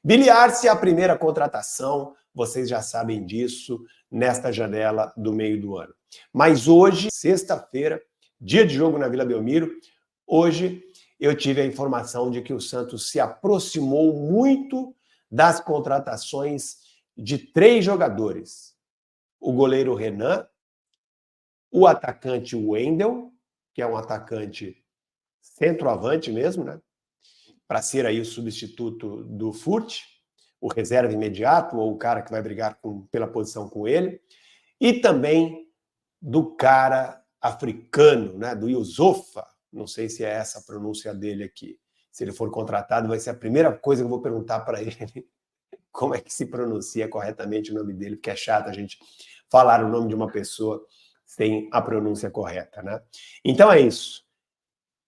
Billy Arce é a primeira contratação, vocês já sabem disso, nesta janela do meio do ano. Mas hoje, sexta-feira, dia de jogo na Vila Belmiro, hoje eu tive a informação de que o Santos se aproximou muito das contratações de 3 jogadores. O goleiro Renan, o atacante Wendel, que é um atacante centroavante mesmo, né? Para ser aí o substituto do Furt, o reserva imediato, ou o cara que vai brigar pela posição com ele, e também do cara africano, né, do Yusufa, não sei se é essa a pronúncia dele aqui. Se ele for contratado, vai ser a primeira coisa que eu vou perguntar para ele, como é que se pronuncia corretamente o nome dele, porque é chato a gente falar o nome de uma pessoa sem a pronúncia correta, né? Então é isso.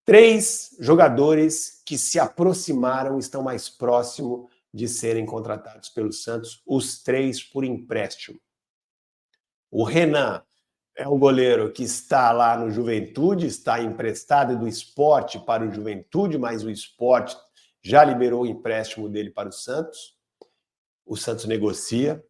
3 jogadores que se aproximaram, estão mais próximos de serem contratados pelo Santos, os 3 por empréstimo. O Renan é o goleiro que está lá no Juventude, está emprestado do Sport para o Juventude, mas o Sport já liberou o empréstimo dele para o Santos. O Santos negocia.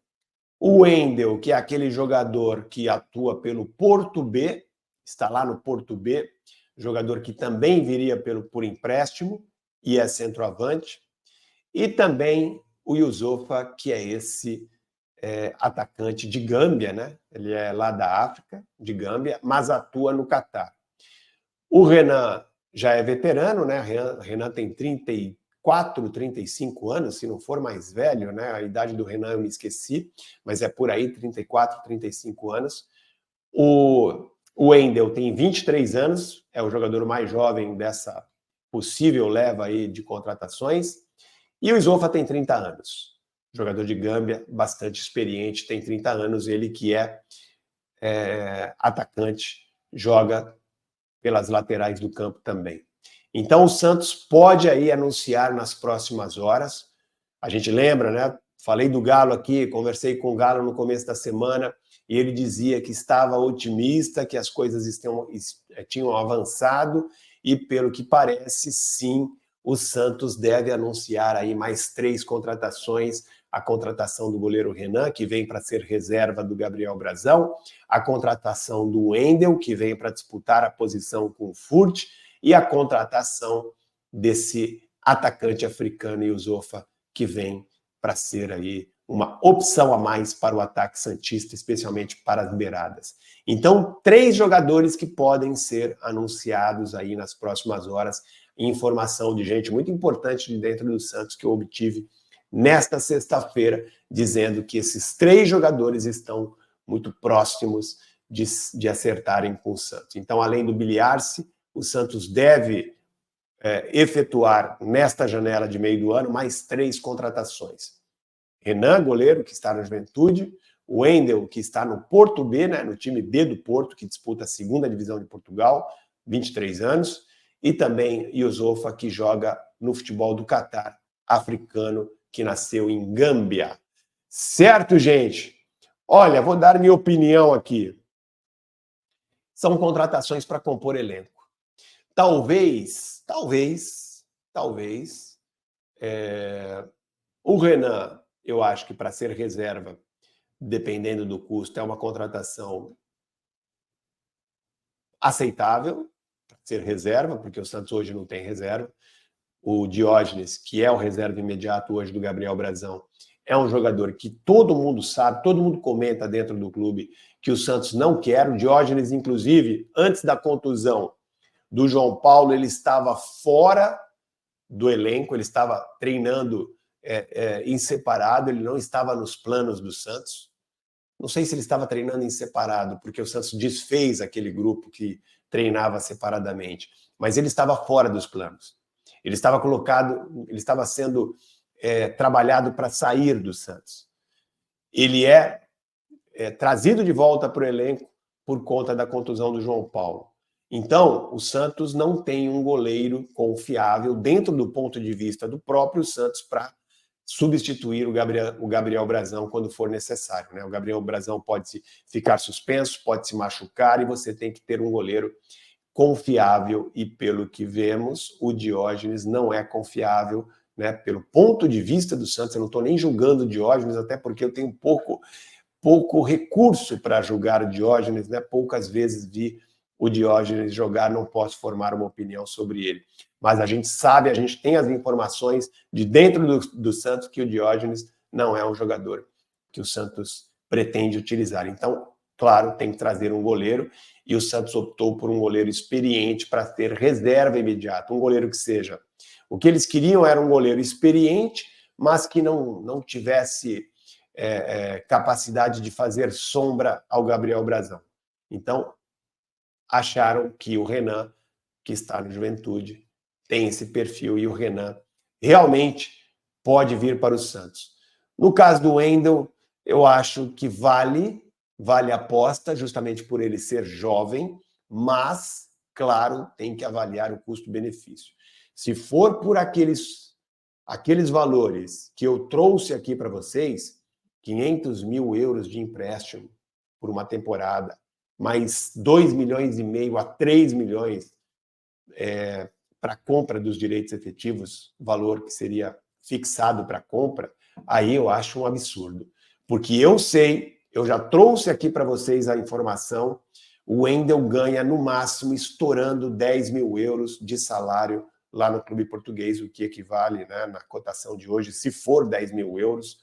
O Wendel, que é aquele jogador que atua pelo Porto B, está lá no Porto B, jogador que também viria por empréstimo e é centroavante. E também o Yusufa, que é esse atacante de Gâmbia, né? Ele é lá da África, de Gâmbia, mas atua no Catar. O Renan já é veterano, né? Renan tem 34, 35 anos, se não for mais velho, né? A idade do Renan eu me esqueci, mas é por aí, 34, 35 anos. O Wendel tem 23 anos, é o jogador mais jovem dessa possível leva aí de contratações. E o Yusufa tem 30 anos, jogador de Gâmbia, bastante experiente, tem 30 anos, ele que é atacante, joga pelas laterais do campo também. Então o Santos pode aí anunciar nas próximas horas. A gente lembra, né? Falei do Galo aqui, conversei com o Galo no começo da semana e ele dizia que estava otimista, que as coisas tinham avançado e, pelo que parece, sim, o Santos deve anunciar aí mais 3 contratações. A contratação do goleiro Renan, que vem para ser reserva do Gabriel Brazão, a contratação do Wendel, que vem para disputar a posição com o Furt, e a contratação desse atacante africano Yusufa, que vem para ser aí uma opção a mais para o ataque santista, especialmente para as beiradas. Então, 3 jogadores que podem ser anunciados aí nas próximas horas, informação de gente muito importante de dentro do Santos que eu obtive nesta sexta-feira, dizendo que esses 3 jogadores estão muito próximos de acertarem com o Santos. Então, além do Billy Arce, o Santos deve efetuar nesta janela de meio do ano mais 3 contratações. Renan, goleiro, que está na Juventude, o Wendel, que está no Porto B, né, no time B do Porto, que disputa a 2ª divisão de Portugal, 23 anos, e também Yusufa, que joga no futebol do Catar, africano, que nasceu em Gâmbia. Certo, gente? Olha, vou dar minha opinião aqui. São contratações para compor elenco. Talvez, o Renan, eu acho que para ser reserva, dependendo do custo, é uma contratação aceitável, para ser reserva, porque o Santos hoje não tem reserva. O Diógenes, que é o reserva imediato hoje do Gabriel Brazão, é um jogador que todo mundo sabe, todo mundo comenta dentro do clube que o Santos não quer. O Diógenes, inclusive, antes da contusão do João Paulo, ele estava fora do elenco, ele estava treinando em separado, ele não estava nos planos do Santos. Não sei se ele estava treinando em separado, porque o Santos desfez aquele grupo que treinava separadamente, mas ele estava fora dos planos. Ele estava sendo trabalhado para sair do Santos. Ele é trazido de volta para o elenco por conta da contusão do João Paulo. Então, o Santos não tem um goleiro confiável dentro do ponto de vista do próprio Santos para substituir o Gabriel Brazão quando for necessário, né? O Gabriel Brazão pode ficar suspenso, pode se machucar e você tem que ter um goleiro confiável e, pelo que vemos, o Diógenes não é confiável, né, pelo ponto de vista do Santos, eu não estou nem julgando o Diógenes, até porque eu tenho pouco recurso para julgar o Diógenes, né? Poucas vezes vi o Diógenes jogar, não posso formar uma opinião sobre ele. Mas a gente sabe, a gente tem as informações de dentro do Santos que o Diógenes não é um jogador que o Santos pretende utilizar. Então, claro, tem que trazer um goleiro, e o Santos optou por um goleiro experiente para ter reserva imediata, um goleiro que seja... O que eles queriam era um goleiro experiente, mas que não tivesse capacidade de fazer sombra ao Gabriel Brazão. Então, acharam que o Renan, que está no Juventude, tem esse perfil, e o Renan realmente pode vir para o Santos. No caso do Wendel, eu acho que vale a aposta, justamente por ele ser jovem, mas, claro, tem que avaliar o custo-benefício. Se for por aqueles valores que eu trouxe aqui para vocês, 500 mil euros de empréstimo por uma temporada, mais 2,5 milhões a 3 milhões para a compra dos direitos efetivos, valor que seria fixado para a compra, aí eu acho um absurdo. Porque eu sei, eu já trouxe aqui para vocês a informação, o Wendel ganha no máximo estourando 10 mil euros de salário lá no clube português, o que equivale, né, na cotação de hoje, se for 10 mil euros,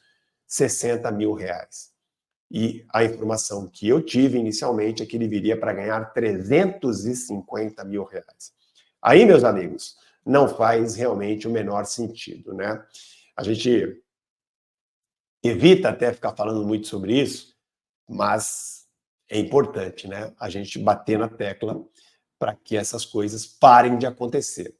60 mil reais. E a informação que eu tive inicialmente é que ele viria para ganhar 350 mil reais. Aí, meus amigos, não faz realmente o menor sentido, né? A gente evita até ficar falando muito sobre isso, mas é importante, né? A gente bater na tecla para que essas coisas parem de acontecer.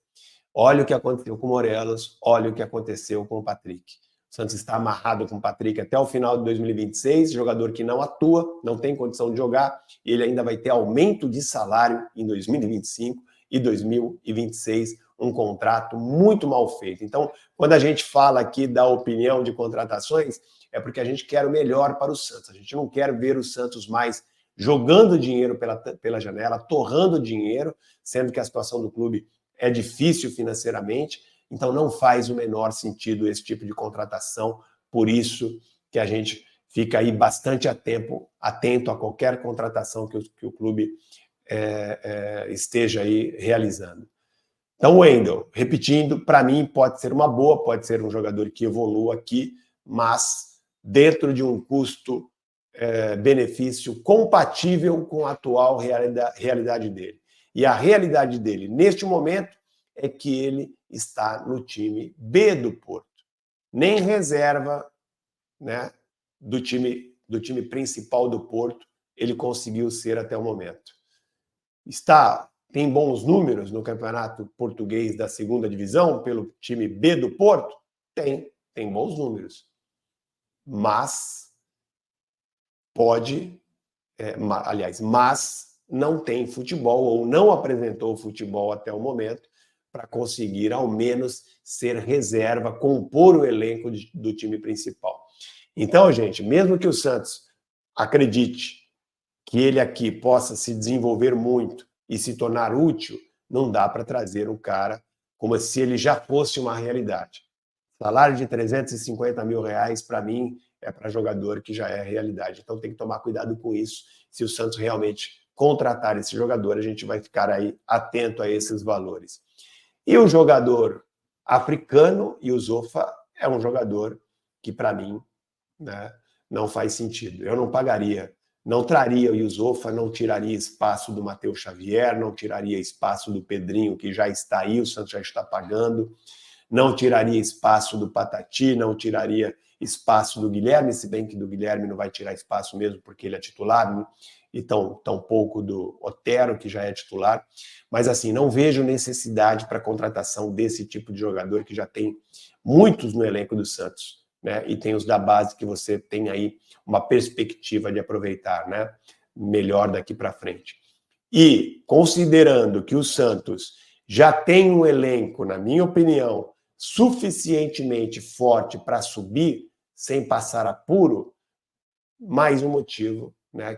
Olha o que aconteceu com o Morelos, olha o que aconteceu com o Patrick. O Santos está amarrado com o Patrick até o final de 2026, jogador que não atua, não tem condição de jogar, e ele ainda vai ter aumento de salário em 2025 e 2026, um contrato muito mal feito. Então, quando a gente fala aqui da opinião de contratações, é porque a gente quer o melhor para o Santos. A gente não quer ver o Santos mais jogando dinheiro pela janela, torrando dinheiro, sendo que a situação do clube é difícil financeiramente, então não faz o menor sentido esse tipo de contratação, por isso que a gente fica aí bastante atento a qualquer contratação que o clube esteja aí realizando. Então, o Wendel, repetindo, para mim pode ser uma boa, pode ser um jogador que evolua aqui, mas dentro de um custo-benefício compatível com a atual realidade dele. E a realidade dele, neste momento, é que ele está no time B do Porto. Nem reserva, né, do time principal do Porto ele conseguiu ser até o momento. Tem bons números no campeonato português da segunda divisão pelo time B do Porto? Tem bons números. Mas não tem futebol, ou não apresentou futebol até o momento, para conseguir, ao menos, ser reserva, compor o elenco do time principal. Então, gente, mesmo que o Santos acredite que ele aqui possa se desenvolver muito e se tornar útil, não dá para trazer um cara como se ele já fosse uma realidade. Salário de 350 mil reais, para mim, é para jogador que já é realidade. Então tem que tomar cuidado com isso. Se o Santos realmente contratar esse jogador, a gente vai ficar aí atento a esses valores. E o jogador africano, Youssoufa, é um jogador que, para mim, né, não faz sentido. Eu não pagaria, não traria o Youssoufa, não tiraria espaço do Matheus Xavier, não tiraria espaço do Pedrinho, que já está aí, o Santos já está pagando, não tiraria espaço do Patati, não tiraria espaço do Guilherme, se bem que do Guilherme não vai tirar espaço mesmo, porque ele é titular, né? E tão pouco do Otero, que já é titular. Mas, assim, não vejo necessidade para a contratação desse tipo de jogador, que já tem muitos no elenco do Santos, né? E tem os da base que você tem aí uma perspectiva de aproveitar, né, melhor daqui para frente. E, considerando que o Santos já tem um elenco, na minha opinião, suficientemente forte para subir, sem passar apuro, mais um motivo, né,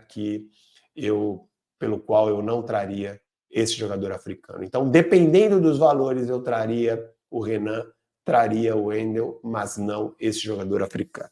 pelo qual eu não traria esse jogador africano. Então, dependendo dos valores, eu traria o Renan, traria o Wendel, mas não esse jogador africano.